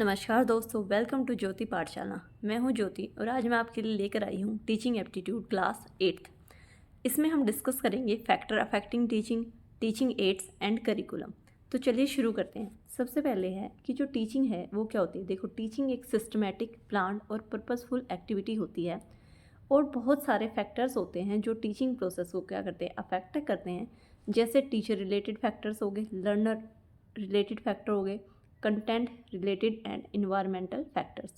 नमस्कार दोस्तों, welcome to ज्योति पाठशाला। मैं हूं ज्योति और आज मैं आपके लिए लेकर आई हूं टीचिंग एप्टीट्यूड क्लास 8th। इसमें हम डिस्कस करेंगे factor affecting teaching, teaching ads and curriculum. तो चलिए शुरू करते हैं। सबसे पहले है कि जो टीचिंग है वो क्या होती है। देखो, टीचिंग एक सिस्टमेटिक, प्लान और पर्पसफुल एक्टिविटी होती है और बहुत सारे फैक्टर्स होते हैं जो टीचिंग प्रोसेस को क्या करते हैं, अफेक्ट करते हैं। जैसे टीचर रिलेटेड फैक्टर्स हो गए, लर्नर रिलेटेड फैक्टर हो गए, content related and environmental factors.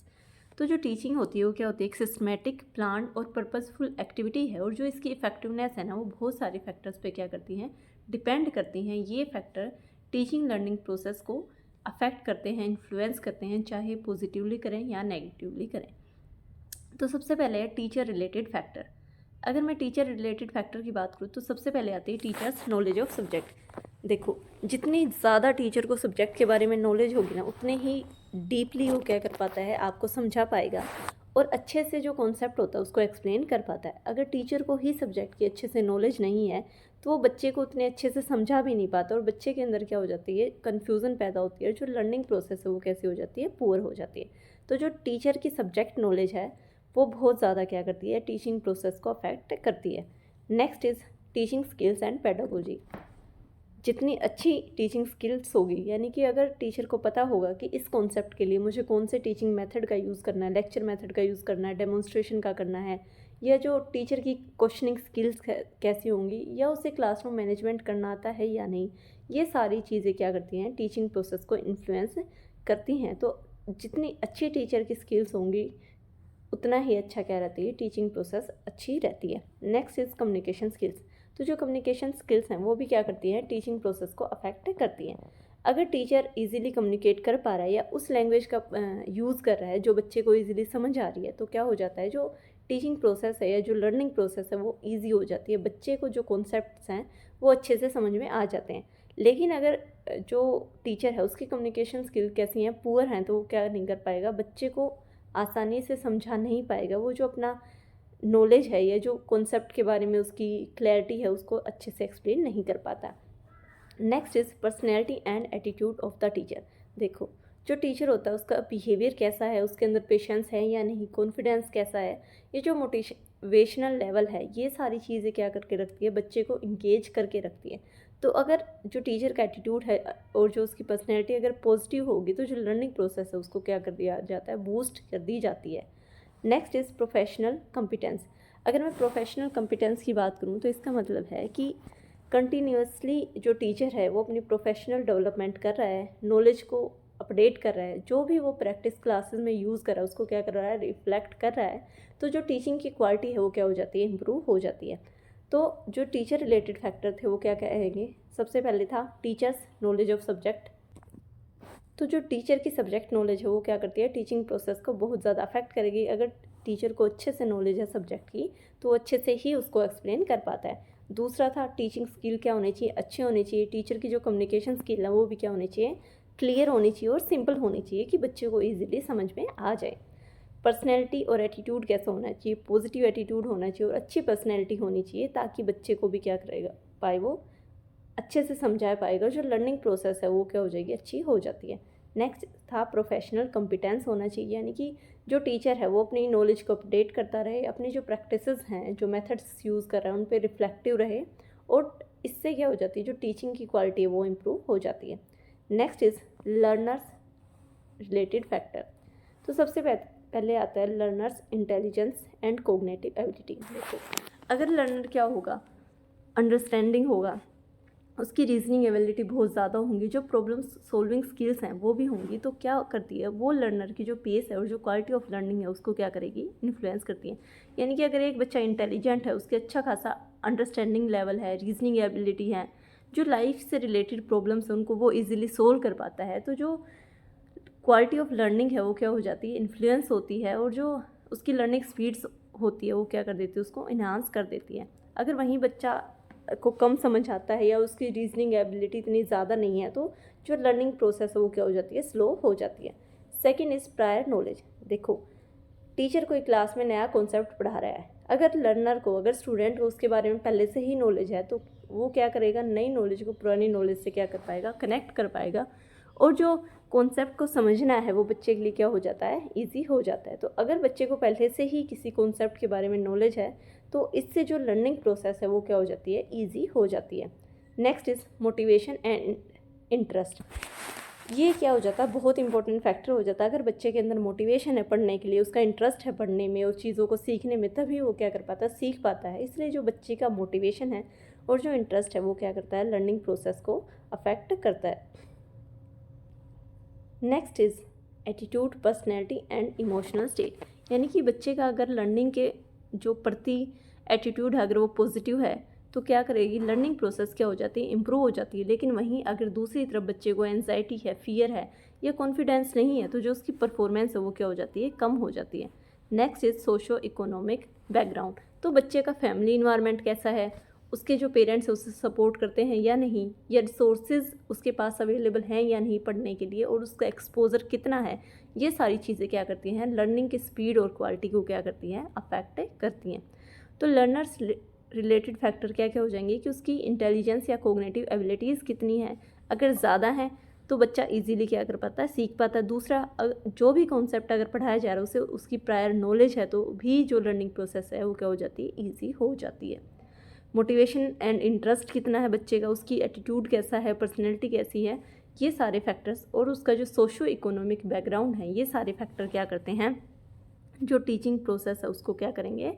तो जो टीचिंग होती है वो क्या होती है, एक सिस्टमेटिक, प्लान और पर्पसफुल एक्टिविटी है और जो इसकी इफेक्टिवनेस है ना, वो बहुत सारे फैक्टर्स पे क्या करती हैं, डिपेंड करती हैं। ये फैक्टर टीचिंग लर्निंग प्रोसेस को अफेक्ट करते हैं, इन्फ्लुएंस करते हैं, चाहे पॉजिटिवली करें या नेगेटिवली करें। तो सबसे पहले है टीचर रिलेटेड फैक्टर। अगर मैं टीचर रिलेटेड फैक्टर की बात करूँ तो सबसे पहले आती है टीचर्स नॉलेज ऑफ सब्जेक्ट। देखो, जितनी ज़्यादा टीचर को सब्जेक्ट के बारे में नॉलेज होगी ना, उतने ही डीपली वो क्या कर पाता है, आपको समझा पाएगा और अच्छे से जो कॉन्सेप्ट होता है उसको एक्सप्लेन कर पाता है। अगर टीचर को ही सब्जेक्ट की अच्छे से नॉलेज नहीं है तो वो बच्चे को उतने अच्छे से समझा भी नहीं पाता और बच्चे के अंदर क्या हो जाती है, कन्फ्यूज़न पैदा होती है। जो लर्निंग प्रोसेस है वो कैसी हो जाती है, पुअर हो जाती है। तो जो टीचर की सब्जेक्ट नॉलेज है वो बहुत ज़्यादा क्या करती है, टीचिंग प्रोसेस को अफेक्ट करती है। Next is teaching skills and pedagogy. जितनी अच्छी टीचिंग स्किल्स होगी, यानी कि अगर टीचर को पता होगा कि इस कॉन्सेप्ट के लिए मुझे कौन से टीचिंग मेथड का यूज़ करना है, लेक्चर मेथड का यूज़ करना है, डेमोन्स्ट्रेशन का करना है, या जो टीचर की क्वेश्चनिंग स्किल्स कैसी होंगी, या उसे क्लासरूम मैनेजमेंट करना आता है या नहीं, ये सारी चीज़ें क्या करती हैं, टीचिंग प्रोसेस को इन्फ्लुएंस करती हैं। तो जितनी अच्छी टीचर की स्किल्स होंगी उतना ही अच्छा क्या रहती है, टीचिंग प्रोसेस अच्छी रहती है। Next is communication skills. तो जो कम्युनिकेशन स्किल्स हैं वो भी क्या करती हैं, टीचिंग प्रोसेस को अफेक्ट करती हैं। अगर टीचर इजीली कम्युनिकेट कर पा रहा है या उस लैंग्वेज का यूज़ कर रहा है जो बच्चे को इजीली समझ आ रही है, तो क्या हो जाता है, जो टीचिंग प्रोसेस है या जो लर्निंग प्रोसेस है वो ईजी हो जाती है। बच्चे को जो कॉन्सेप्ट्स हैं वो अच्छे से समझ में आ जाते हैं। लेकिन अगर जो टीचर है उसकी कम्युनिकेशन स्किल कैसी हैं, पुअर हैं, तो वो क्या नहीं कर पाएगा, बच्चे को आसानी से समझा नहीं पाएगा। वो जो अपना नॉलेज है या जो कॉन्सेप्ट के बारे में उसकी क्लैरिटी है उसको अच्छे से एक्सप्लेन नहीं कर पाता। Next is personality and attitude of the teacher. देखो, जो टीचर होता है उसका बिहेवियर कैसा है, उसके अंदर पेशेंस है या नहीं, कॉन्फिडेंस कैसा है, ये जो मोटिवेशनल लेवल है, ये सारी चीज़ें क्या करके रखती है, बच्चे को इंगेज करके रखती है। तो अगर जो टीचर का एटीट्यूड है और जो उसकी पर्सनैलिटी अगर पॉजिटिव होगी तो जो लर्निंग प्रोसेस है उसको क्या कर दिया जाता है, बूस्ट कर दी जाती है। Next is professional competence. अगर मैं प्रोफेशनल कम्पिटेंस की बात करूँ तो इसका मतलब है कि कंटिन्यूसली जो टीचर है वो अपनी प्रोफेशनल डेवलपमेंट कर रहा है, नॉलेज को अपडेट कर रहा है, जो भी वो प्रैक्टिस क्लासेस में यूज़ कर रहा है उसको क्या कर रहा है, रिफ्लेक्ट कर रहा है। तो जो टीचिंग की क्वालिटी है वो क्या हो जाती है, इम्प्रूव हो जाती है। तो जो टीचर रिलेटेड फैक्टर थे वो क्या कहेंगे, सबसे पहले था टीचर्स नॉलेज ऑफ सब्जेक्ट। तो जो टीचर की सब्जेक्ट नॉलेज है वो क्या करती है, टीचिंग प्रोसेस को बहुत ज़्यादा अफेक्ट करेगी। अगर टीचर को अच्छे से नॉलेज है सब्जेक्ट की तो वो अच्छे से ही उसको एक्सप्लेन कर पाता है। दूसरा था टीचिंग स्किल क्या होनी चाहिए, अच्छे होने चाहिए। टीचर की जो कम्युनिकेशन स्किल है वो भी क्या होनी चाहिए, क्लियर होनी चाहिए और सिंपल होनी चाहिए कि बच्चे को ईजिली समझ में आ जाए। पर्सनैलिटी और एटीट्यूड कैसा होना चाहिए, पॉजिटिव एटीट्यूड होना चाहिए और अच्छी पर्सनैलिटी होनी चाहिए, ताकि बच्चे को भी क्या करेगा पाए, वो अच्छे से समझा पाएगा। जो लर्निंग प्रोसेस है वो क्या हो जाएगी, अच्छी हो जाती है। नेक्स्ट था प्रोफेशनल कॉम्पिटेंस होना चाहिए, यानी कि जो टीचर है वो अपनी नॉलेज को अपडेट करता रहे, अपनी जो प्रैक्टिसेस हैं, जो मेथड्स यूज़ कर रहा है उन पर रिफ्लेक्टिव रहे, और इससे क्या हो जाती है, जो टीचिंग की क्वालिटी है वो इम्प्रूव हो जाती है। Next is learners related factor. तो सबसे पहले आता है learners intelligence and cognitive ability. देखो, अगर लर्नर क्या होगा, अंडरस्टैंडिंग होगा, उसकी रीजनिंग एबिलिटी बहुत ज़्यादा होंगी, जो प्रॉब्लम सॉल्विंग स्किल्स हैं वो भी होंगी, तो क्या करती है वो, लर्नर की जो पेस है और जो क्वालिटी ऑफ लर्निंग है उसको क्या करेगी, इन्फ्लुएंस करती है। यानी कि अगर एक बच्चा इंटेलिजेंट है, उसके अच्छा खासा अंडरस्टैंडिंग लेवल है, रीजनिंग एबिलिटी है, जो लाइफ से रिलेटेड प्रॉब्लम्स हैं उनको वो ईजिली सोल्व कर पाता है, तो जो क्वालिटी ऑफ लर्निंग है वो क्या हो जाती है, इन्फ्लुएंस होती है, और जो उसकी लर्निंग स्पीड्स होती है वो क्या कर देती है, उसको इन्हांस कर देती है। अगर वहीं बच्चा को कम समझ आता है या उसकी रीजनिंग एबिलिटी इतनी ज़्यादा नहीं है तो जो लर्निंग प्रोसेस है वो क्या हो जाती है, स्लो हो जाती है। Second is prior knowledge. देखो, टीचर कोई क्लास में नया कॉन्सेप्ट पढ़ा रहा है, अगर लर्नर को, अगर स्टूडेंट को उसके बारे में पहले से ही नॉलेज है तो वो क्या करेगा, नई नॉलेज को पुरानी नॉलेज से क्या कर पाएगा, कनेक्ट कर पाएगा और जो कॉन्सेप्ट को समझना है वो बच्चे के लिए क्या हो जाता है, ईजी हो जाता है। तो अगर बच्चे को पहले से ही किसी कॉन्सेप्ट के बारे में नॉलेज है तो इससे जो लर्निंग प्रोसेस है वो क्या हो जाती है, ईजी हो जाती है। Next is motivation and interest. ये क्या हो जाता है, बहुत इंपॉर्टेंट फैक्टर हो जाता है। अगर बच्चे के अंदर मोटिवेशन है पढ़ने के लिए, उसका इंटरेस्ट है पढ़ने में और चीज़ों को सीखने में, तभी वो क्या कर पाता है, सीख पाता है। इसलिए जो बच्चे का मोटिवेशन है और जो इंटरेस्ट है वो क्या करता है, लर्निंग प्रोसेस को अफेक्ट करता है। Next is attitude, personality and emotional state. यानी कि बच्चे का अगर लर्निंग के जो प्रति एटीट्यूड है अगर वो पॉजिटिव है तो क्या करेगी, लर्निंग प्रोसेस क्या हो जाती है, इम्प्रूव हो जाती है। लेकिन वहीं अगर दूसरी तरफ बच्चे को एंजाइटी है, फियर है या कॉन्फिडेंस नहीं है तो जो उसकी परफॉर्मेंस है वो क्या हो जाती है, कम हो जाती है। Next is socio economic background. तो बच्चे का फैमिली इन्वायरमेंट कैसा है, उसके जो पेरेंट्स हैं उसे सपोर्ट करते हैं या नहीं, या रिसोर्सेज उसके पास अवेलेबल हैं या नहीं पढ़ने के लिए, और उसका एक्सपोजर कितना है, ये सारी चीज़ें क्या करती हैं, लर्निंग की स्पीड और क्वालिटी को क्या करती हैं, अफेक्ट करती हैं। तो लर्नर्स रिलेटेड फैक्टर क्या क्या हो जाएंगे कि उसकी इंटेलिजेंस या कोग्निटिव एबिलिटीज़ कितनी है। अगर ज़्यादा है तो बच्चा इजीली क्या कर पाता है, सीख पाता है। दूसरा, जो भी कॉन्सेप्ट अगर पढ़ाया जा रहा है उसे उसकी प्रायर नॉलेज है तो भी जो लर्निंग प्रोसेस है वो क्या हो जाती है, ईजी हो जाती है। मोटिवेशन एंड इंटरेस्ट कितना है बच्चे का, उसकी एटीट्यूड कैसा है, पर्सनैलिटी कैसी है, ये सारे फैक्टर्स, और उसका जो सोशो इकोनॉमिक बैकग्राउंड है, ये सारे फैक्टर क्या करते हैं, जो टीचिंग प्रोसेस है उसको क्या करेंगे,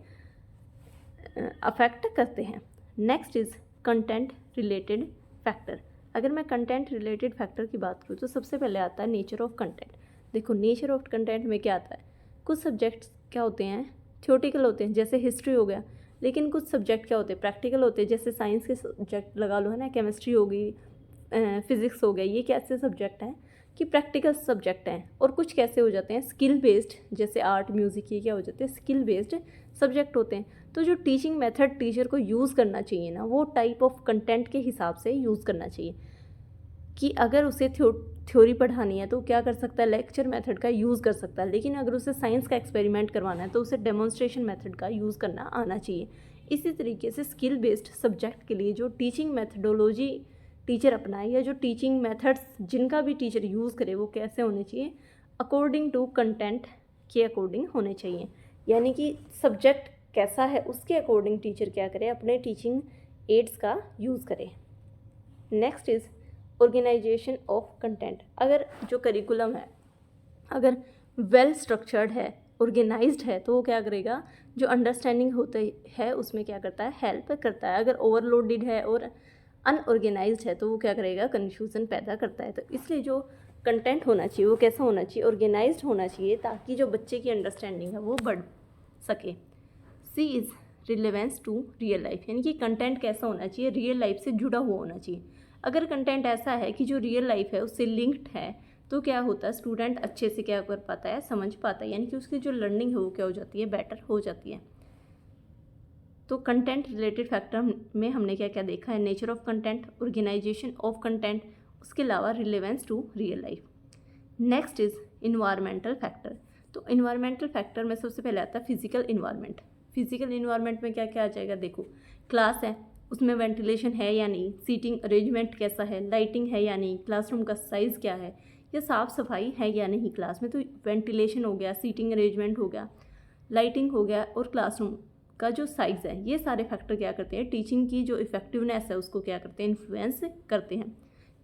अफेक्ट करते हैं। Next is content related factor. अगर मैं कंटेंट रिलेटेड फैक्टर की बात करूँ तो सबसे पहले आता है नेचर ऑफ कंटेंट। देखो नेचर ऑफ कंटेंट में क्या आता है, कुछ सब्जेक्ट्स क्या होते हैं, थ्योरेटिकल होते हैं जैसे हिस्ट्री हो गया, लेकिन कुछ सब्जेक्ट क्या होते हैं, प्रैक्टिकल होते हैं। जैसे साइंस के सब्जेक्ट लगा लो, है ना, केमिस्ट्री होगी, फिज़िक्स हो गया, ये कैसे सब्जेक्ट हैं कि प्रैक्टिकल सब्जेक्ट हैं। और कुछ कैसे हो जाते हैं, स्किल बेस्ड, जैसे आर्ट, म्यूज़िक, ये क्या हो जाते हैं, स्किल बेस्ड सब्जेक्ट होते हैं। तो जो टीचिंग मेथड टीचर को यूज़ करना चाहिए ना, वो टाइप ऑफ कंटेंट के हिसाब से यूज़ करना चाहिए। कि अगर उसे थ्योरी पढ़ानी है तो क्या कर सकता है, लेक्चर मेथड का यूज़ कर सकता है। लेकिन अगर उसे साइंस का एक्सपेरिमेंट करवाना है तो उसे डेमोन्स्ट्रेशन मेथड का यूज़ करना आना चाहिए। इसी तरीके से स्किल बेस्ड सब्जेक्ट के लिए जो टीचिंग मेथडोलॉजी टीचर अपनाए, या जो टीचिंग मेथड्स जिनका भी टीचर यूज़ करे, वो कैसे होने चाहिए, अकॉर्डिंग टू कंटेंट के अकॉर्डिंग होने चाहिए। यानी कि सब्जेक्ट कैसा है उसके अकॉर्डिंग टीचर क्या करे, अपने टीचिंग एड्स का यूज़ करे। Next is organization of content. अगर जो करिकुलम है अगर वेल स्ट्रक्चर्ड है, ऑर्गेनाइज्ड है, तो वो क्या करेगा, जो अंडरस्टैंडिंग होता है उसमें क्या करता है, हेल्प करता है। अगर ओवरलोडेड है और अनऑर्गेनाइज्ड है तो वो क्या करेगा, कन्फ्यूज़न पैदा करता है। तो इसलिए जो कंटेंट होना चाहिए वो कैसा होना चाहिए, ऑर्गेनाइज्ड होना चाहिए, ताकि जो बच्चे की अंडरस्टैंडिंग है वो बढ़ सके। C is relevance to real life. यानी कि कंटेंट कैसा होना चाहिए, रियल लाइफ से जुड़ा हुआ होना चाहिए। अगर कंटेंट ऐसा है कि जो रियल लाइफ है उससे लिंक्ड है तो क्या होता है, स्टूडेंट अच्छे से क्या कर पाता है, समझ पाता है। यानी कि उसकी जो लर्निंग है वो क्या हो जाती है, बेटर हो जाती है। तो कंटेंट रिलेटेड फैक्टर में हमने क्या क्या देखा है, nature of content, organization of content, उसके अलावा relevance to real life. Next is environmental factor. तो इन्वायरमेंटल फैक्टर में सबसे पहले आता है फिजिकल इन्वायरमेंट। फिजिकल इन्वायरमेंट में क्या क्या आ जाएगा, देखो क्लास है उसमें वेंटिलेशन है या नहीं, सीटिंग अरेंजमेंट कैसा है, लाइटिंग है या नहीं, क्लासरूम का साइज़ क्या है, या साफ़ सफाई है या नहीं क्लास में। तो वेंटिलेशन हो गया, सीटिंग अरेंजमेंट हो गया, लाइटिंग हो गया, और क्लासरूम का जो साइज़ है, ये सारे फैक्टर क्या करते हैं, टीचिंग की जो इफ़ेक्टिवनेस है उसको क्या करते हैं, इन्फ्लुएंस करते हैं।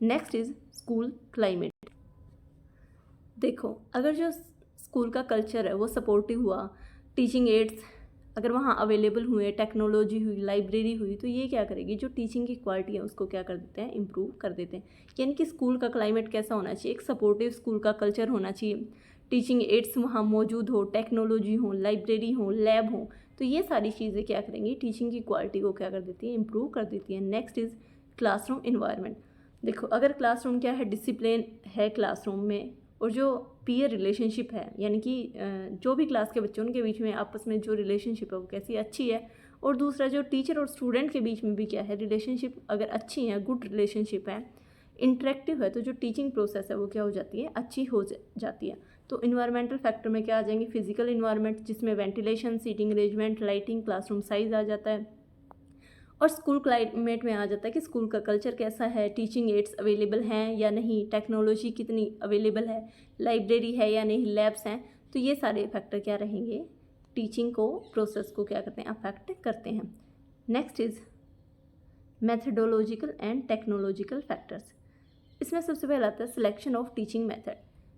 Next is school climate. देखो अगर जो स्कूल का कल्चर है वो सपोर्टिव हुआ, टीचिंग एड्स अगर वहाँ अवेलेबल हुए, टेक्नोलॉजी हुई, लाइब्रेरी हुई, तो ये क्या करेगी, जो टीचिंग की क्वालिटी है उसको क्या कर देते हैं, इम्प्रूव कर देते हैं। यानी कि स्कूल का क्लाइमेट कैसा होना चाहिए, एक सपोर्टिव स्कूल का कल्चर होना चाहिए, टीचिंग एड्स वहाँ मौजूद हो, टेक्नोलॉजी हो, लाइब्रेरी हो, लैब हो। तो ये सारी चीज़ें क्या करेंगी, टीचिंग की क्वालिटी को क्या कर देती है, इम्प्रूव कर देती है। Next is classroom environment. देखो अगर क्लासरूम क्या है, डिसिप्लिन है क्लासरूम में, और जो पीयर रिलेशनशिप है, यानी कि जो भी क्लास के बच्चे उनके बीच में आपस में जो रिलेशनशिप है वो कैसी अच्छी है। और दूसरा जो टीचर और स्टूडेंट के बीच में भी क्या है, रिलेशनशिप अगर अच्छी है, गुड रिलेशनशिप है, इंटरेक्टिव है, तो जो टीचिंग प्रोसेस है वो क्या हो जाती है, अच्छी हो जाती है। तो इन्वायरमेंटल फैक्टर में क्या आ जाएंगे, फिजिकल इन्वायरमेंट जिसमें ventilation, seating arrangement, lighting, classroom size आ जाता है। और स्कूल क्लाइमेट में आ जाता है कि स्कूल का कल्चर कैसा है, टीचिंग एड्स अवेलेबल हैं या नहीं, टेक्नोलॉजी कितनी अवेलेबल है, लाइब्रेरी है या नहीं, लैब्स हैं। तो ये सारे फैक्टर क्या रहेंगे, टीचिंग को प्रोसेस को क्या करते हैं, अफेक्ट करते हैं। Next is methodological and technological factors. इसमें सबसे पहला आता है सिलेक्शन ऑफ टीचिंग मेथड।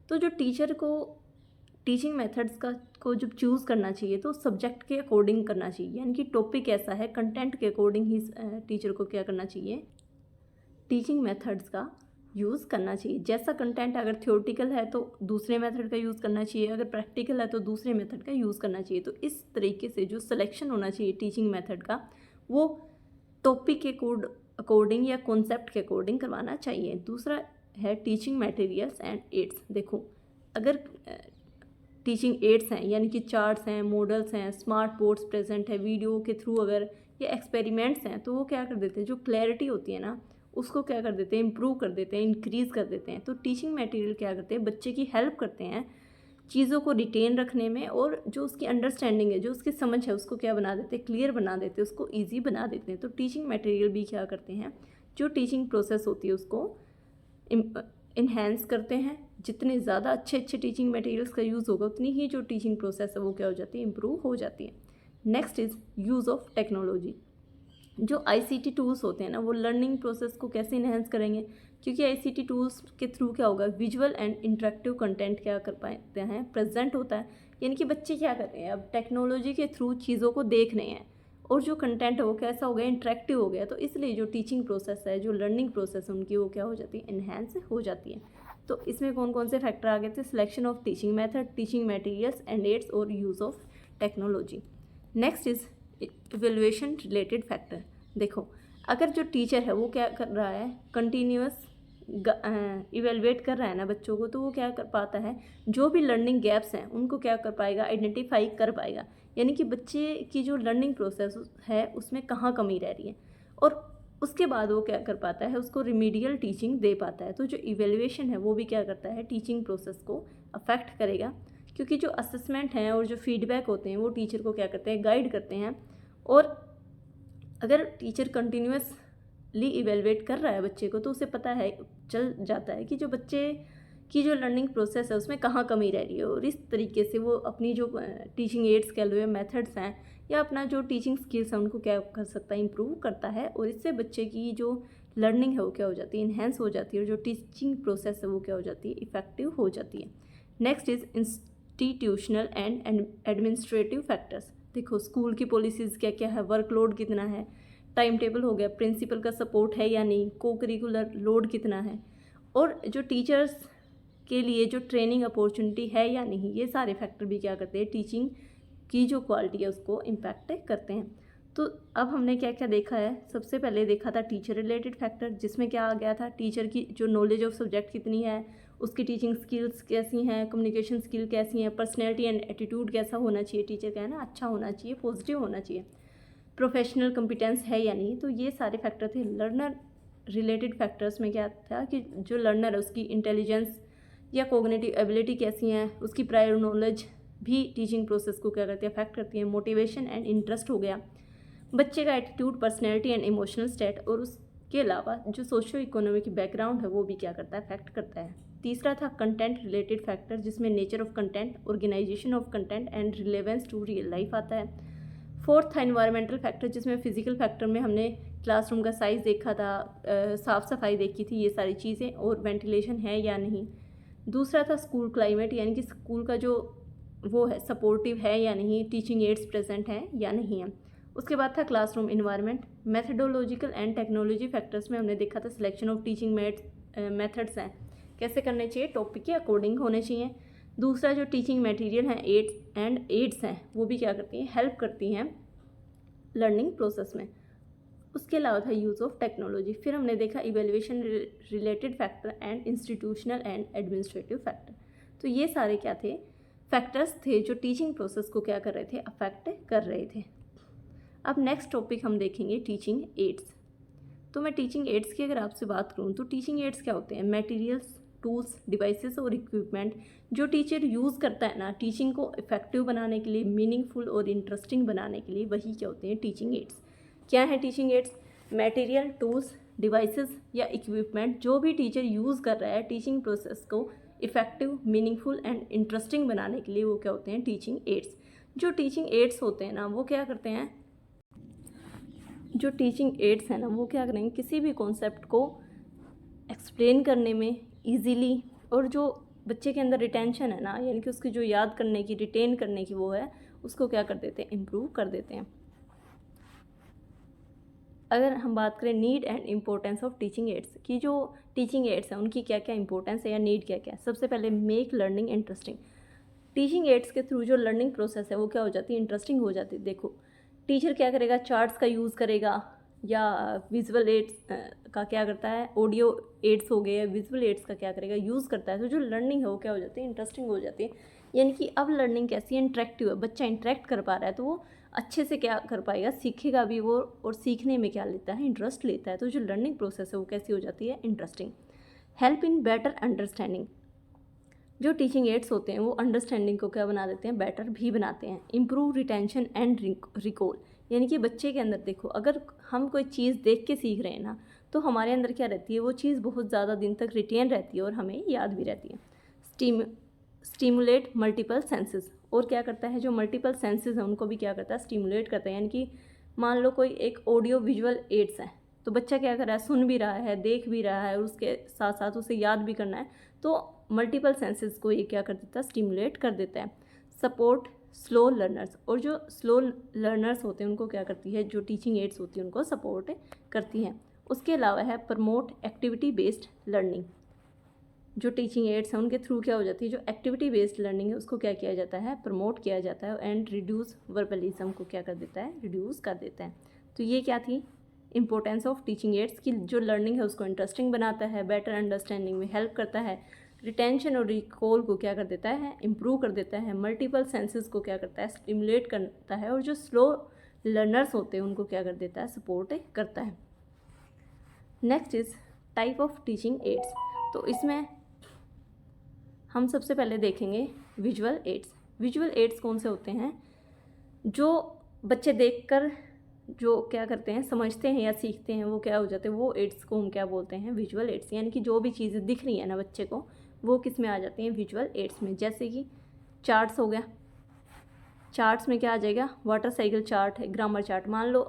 तो जो टीचर को टीचिंग मेथड्स को जब चूज़ करना चाहिए तो सब्जेक्ट के अकॉर्डिंग करना चाहिए, यानी कि टॉपिक ऐसा है, कंटेंट के अकॉर्डिंग ही टीचर को क्या करना चाहिए, टीचिंग मेथड्स का यूज़ करना चाहिए। जैसा कंटेंट अगर थ्योरेटिकल है तो दूसरे मेथड का यूज़ करना चाहिए, अगर प्रैक्टिकल है तो दूसरे मेथड का यूज़ करना चाहिए। तो इस तरीके से जो सिलेक्शन होना चाहिए टीचिंग मेथड का, वो टॉपिक के अकॉर्डिंग या कॉन्सेप्ट के अकॉर्डिंग करवाना चाहिए। दूसरा है टीचिंग मटेरियल्स एंड एड्स। देखो, अगर टीचिंग एड्स हैं, यानी कि चार्ट्स हैं, मॉडल्स हैं, स्मार्ट बोर्ड्स प्रेजेंट है, वीडियो के थ्रू अगर ये एक्सपेरिमेंट्स हैं, तो वो क्या कर देते हैं, जो क्लैरिटी होती है ना, उसको क्या कर देते हैं, इम्प्रूव कर देते हैं, इंक्रीज़ कर देते हैं। तो टीचिंग मटेरियल क्या करते हैं, बच्चे की हेल्प करते हैं चीज़ों को रिटेन रखने में, और जो उसकी अंडरस्टैंडिंग है, जो उसकी समझ है, उसको क्या बना देते हैं, क्लियर बना देते हैं, उसको ईजी बना देते हैं। तो टीचिंग मटेरियल भी क्या करते हैं, जो टीचिंग प्रोसेस होती है उसको इन्हेंस करते हैं। जितने ज़्यादा अच्छे टीचिंग मटेरियल्स का यूज़ होगा, उतनी ही जो टीचिंग प्रोसेस है वो क्या हो जाती है, इम्प्रूव हो जाती है। Next is use of technology. जो आईसीटी टूल्स होते हैं ना, वो लर्निंग प्रोसेस को कैसे इन्हेंस करेंगे, क्योंकि आईसीटी टूल्स के थ्रू क्या होगा, विजुअल एंड इंटरेक्टिव कंटेंट क्या कर पाते हैं, प्रेजेंट होता है। यानी कि बच्चे क्या कर रहे हैं, अब टेक्नोलॉजी के थ्रू चीज़ों को देख रहे हैं, और जो कंटेंट है वो कैसा हो गया, इंटरेक्टिव हो गया। तो इसलिए जो टीचिंग प्रोसेस है, जो लर्निंग प्रोसेस है उनकी, वो क्या हो जाती है, इन्हेंस हो जाती है। तो इसमें कौन कौन से फैक्टर आ गए थे, selection of teaching method, teaching materials and aids, और use of technology. Next is evaluation related factor. देखो, अगर जो टीचर है वो क्या कर रहा है, कंटिन्यूअस इवेलुएट कर रहा है ना बच्चों को, तो वो क्या कर पाता है, जो भी लर्निंग गैप्स हैं उनको क्या कर पाएगा, आइडेंटिफाई कर पाएगा। यानी कि बच्चे की जो लर्निंग प्रोसेस है उसमें कहाँ कमी रह रही है, और उसके बाद वो क्या कर पाता है, उसको रिमीडियल टीचिंग दे पाता है। तो जो इवेल्युएशन है वो भी क्या करता है, टीचिंग प्रोसेस को अफेक्ट करेगा, क्योंकि जो असेसमेंट हैं और जो फीडबैक होते हैं वो टीचर को क्या करते हैं, गाइड करते हैं। और अगर टीचर कंटिन्यूअसली इवेलुएट कर रहा है बच्चे को, तो उसे पता है, चल जाता है कि जो बच्चे की जो लर्निंग प्रोसेस है उसमें कहाँ कमी रह रही है, और इस तरीके से वो अपनी जो टीचिंग एड्स कह लो या मेथड्स हैं, या अपना जो टीचिंग स्किल्स हैं उनको क्या कर सकता है, इंप्रूव करता है। और इससे बच्चे की जो लर्निंग है वो क्या हो जाती है, इन्हेंस हो जाती है, और जो टीचिंग प्रोसेस है वो क्या हो जाती है, इफेक्टिव हो जाती है। Next is institutional and administrative factors. देखो, स्कूल की पॉलिसीज़ क्या क्या है, वर्कलोड कितना है, टाइम टेबल हो गया, प्रिंसिपल का सपोर्ट है या नहीं, को करिकुलर लोड कितना है, और जो टीचर्स के लिए जो ट्रेनिंग अपॉर्चुनिटी है या नहीं, ये सारे फैक्टर भी क्या करते हैं, टीचिंग की जो क्वालिटी है उसको इम्पैक्ट करते हैं। तो अब हमने क्या क्या देखा है, सबसे पहले देखा था टीचर रिलेटेड फैक्टर, जिसमें क्या आ गया था, टीचर की जो नॉलेज ऑफ सब्जेक्ट कितनी है, उसकी टीचिंग स्किल्स कैसी हैं, कम्युनिकेशन स्किल कैसी हैं, पर्सनैलिटी एंड एटीट्यूड कैसा होना चाहिए टीचर का, है ना, अच्छा होना चाहिए, पॉजिटिव होना चाहिए, प्रोफेशनल कॉम्पिटेंस है या नहीं। तो ये सारे फैक्टर थे। लर्नर रिलेटेड फैक्टर्स में क्या था कि जो लर्नर है उसकी इंटेलिजेंस या कोग्निटिव एबिलिटी कैसी हैं, उसकी प्रायर नॉलेज भी टीचिंग प्रोसेस को क्या करती है, अफेक्ट करती है। मोटिवेशन एंड इंटरेस्ट हो गया, बच्चे का attitude, personality and emotional state, और उसके अलावा जो सोशो इकोनॉमिक बैकग्राउंड है वो भी क्या करता है, अफेक्ट करता है। तीसरा था कंटेंट रिलेटेड फैक्टर, जिसमें nature of content, organization of content and relevance to real life आता है। फोर्थ था इन्वायरमेंटल फैक्टर, जिसमें फिजिकल फैक्टर में हमने क्लासरूम का साइज़ देखा था, साफ़ सफाई देखी थी, ये सारी चीज़ें, और वेंटिलेशन है या नहीं। दूसरा था स्कूल क्लाइमेट, यानी कि स्कूल का जो वो है सपोर्टिव है या नहीं, टीचिंग एड्स प्रेजेंट हैं या नहीं है। उसके बाद था classroom environment. Methodological and technology factors में हमने देखा था सिलेक्शन ऑफ टीचिंग मेथड्स हैं, कैसे करने चाहिए, टॉपिक के अकॉर्डिंग होने चाहिए। दूसरा जो टीचिंग मटेरियल हैं एड्स हैं, वो भी क्या करती हैं, हेल्प करती हैं लर्निंग प्रोसेस में। उसके अलावा था यूज़ ऑफ टेक्नोलॉजी। फिर हमने देखा evaluation related factor and institutional and administrative factor. तो ये सारे क्या थे, फैक्टर्स थे जो टीचिंग प्रोसेस को क्या कर रहे थे, अफेक्ट कर रहे थे। अब नेक्स्ट टॉपिक हम देखेंगे टीचिंग एड्स। तो मैं टीचिंग एड्स की अगर आपसे बात करूँ तो टीचिंग एड्स क्या होते हैं, मटेरियल्स, टूल्स, डिवाइसेस और इक्विपमेंट जो टीचर यूज़ करता है ना टीचिंग को इफेक्टिव बनाने के लिए, मीनिंगफुल और इंटरेस्टिंग बनाने के लिए, वही क्या होते हैं, टीचिंग एड्स। क्या है teaching ads? Material, tools, devices या इक्विपमेंट जो भी टीचर यूज़ कर रहा है टीचिंग प्रोसेस को इफ़ेक्टिव, मीनिंगफुल एंड इंटरेस्टिंग बनाने के लिए, वो क्या होते हैं? Teaching ads. जो टीचिंग एड्स होते हैं ना, वो क्या करते हैं? जो टीचिंग एड्स हैं ना, वो क्या करेंगे? किसी भी कॉन्सेप्ट को एक्सप्लेन करने में ईजीली, और जो बच्चे के अंदर रिटेंशन है ना, यानी कि उसकी जो याद करने की, रिटेन करने की वो है, उसको क्या कर देते हैं? इम्प्रूव कर देते हैं। अगर हम बात करें need and importance of teaching aids की, जो टीचिंग एड्स हैं उनकी क्या क्या इंपॉर्टेंस है या नीड क्या क्या है। सबसे पहले make learning interesting. Teaching ads के थ्रू जो लर्निंग प्रोसेस है वो क्या हो जाती है? इंटरेस्टिंग हो जाती है। देखो, टीचर क्या करेगा? चार्ट्स का यूज़ करेगा, या विजुअल एड्स का क्या करता है? ऑडियो एड्स हो गए या विजुअल एड्स का क्या करेगा? यूज़ करता है। तो जो लर्निंग है वो क्या हो जाती है? इंटरेस्टिंग हो जाती है। यानी कि अब लर्निंग कैसी है? इंटरेक्टिव है। बच्चा इंटरेक्ट कर पा रहा है तो वो अच्छे से क्या कर पाएगा? सीखेगा भी वो, और सीखने में क्या लेता है? इंटरेस्ट लेता है। तो जो लर्निंग प्रोसेस है वो कैसी हो जाती है? Interesting. Help in better understanding. जो टीचिंग एड्स होते हैं वो अंडरस्टैंडिंग को क्या बना देते हैं? बेटर भी बनाते हैं। Improve retention and recall. यानी कि बच्चे के अंदर देखो, अगर हम कोई चीज़ देख के सीख रहे हैं ना, तो हमारे अंदर क्या रहती है? वो चीज़ बहुत ज़्यादा दिन तक रिटेन रहती है और हमें याद भी रहती है। Stimulate multiple senses. और क्या करता है? जो मल्टीपल सेंसेस हैं उनको भी क्या करता है? स्टिमुलेट करता है। यानी कि मान लो कोई एक ऑडियो विजुअल एड्स है, तो बच्चा क्या कर रहा है? सुन भी रहा है, देख भी रहा है, और उसके साथ साथ उसे याद भी करना है। तो मल्टीपल सेंसेस को ये क्या कर देता है? स्टिमुलेट कर देता है। Support slow learners. और जो स्लो लर्नर्स होते हैं उनको क्या करती है? जो टीचिंग एड्स होती है उनको सपोर्ट करती हैं। उसके अलावा है प्रमोट एक्टिविटी बेस्ड लर्निंग। जो टीचिंग एड्स हैं उनके थ्रू क्या हो जाती है? जो एक्टिविटी बेस्ड लर्निंग है उसको क्या किया जाता है? प्रमोट किया जाता है। एंड रिड्यूस वर्बलिज्म को क्या कर देता है? रिड्यूस कर देता है। तो ये क्या थी? इंपॉर्टेंस ऑफ टीचिंग एड्स की। जो लर्निंग है उसको इंटरेस्टिंग बनाता है, बेटर अंडरस्टैंडिंग में हेल्प करता है, रिटेंशन और रिकॉल को क्या कर देता है? इम्प्रूव कर देता है, मल्टीपल सेंसेस को क्या करता है? स्टिमुलेट करता है, और जो स्लो लर्नर्स होते हैं उनको क्या कर देता है? सपोर्ट करता है। Next is type of teaching ads. तो इसमें हम सबसे पहले देखेंगे विजुअल एड्स। विजुअल एड्स कौन से होते हैं? जो बच्चे देखकर जो क्या करते हैं? समझते हैं या सीखते हैं, वो क्या हो जाते हैं? वो एड्स को हम क्या बोलते हैं? Visual aids. यानी कि जो भी चीज़ें दिख रही है ना बच्चे को, वो किस में आ जाती हैं? विजुअल एड्स में। जैसे कि चार्ट्स हो गया, चार्ट्स में क्या आ जाएगा? वाटर साइकिल चार्ट है, ग्रामर चार्ट। मान लो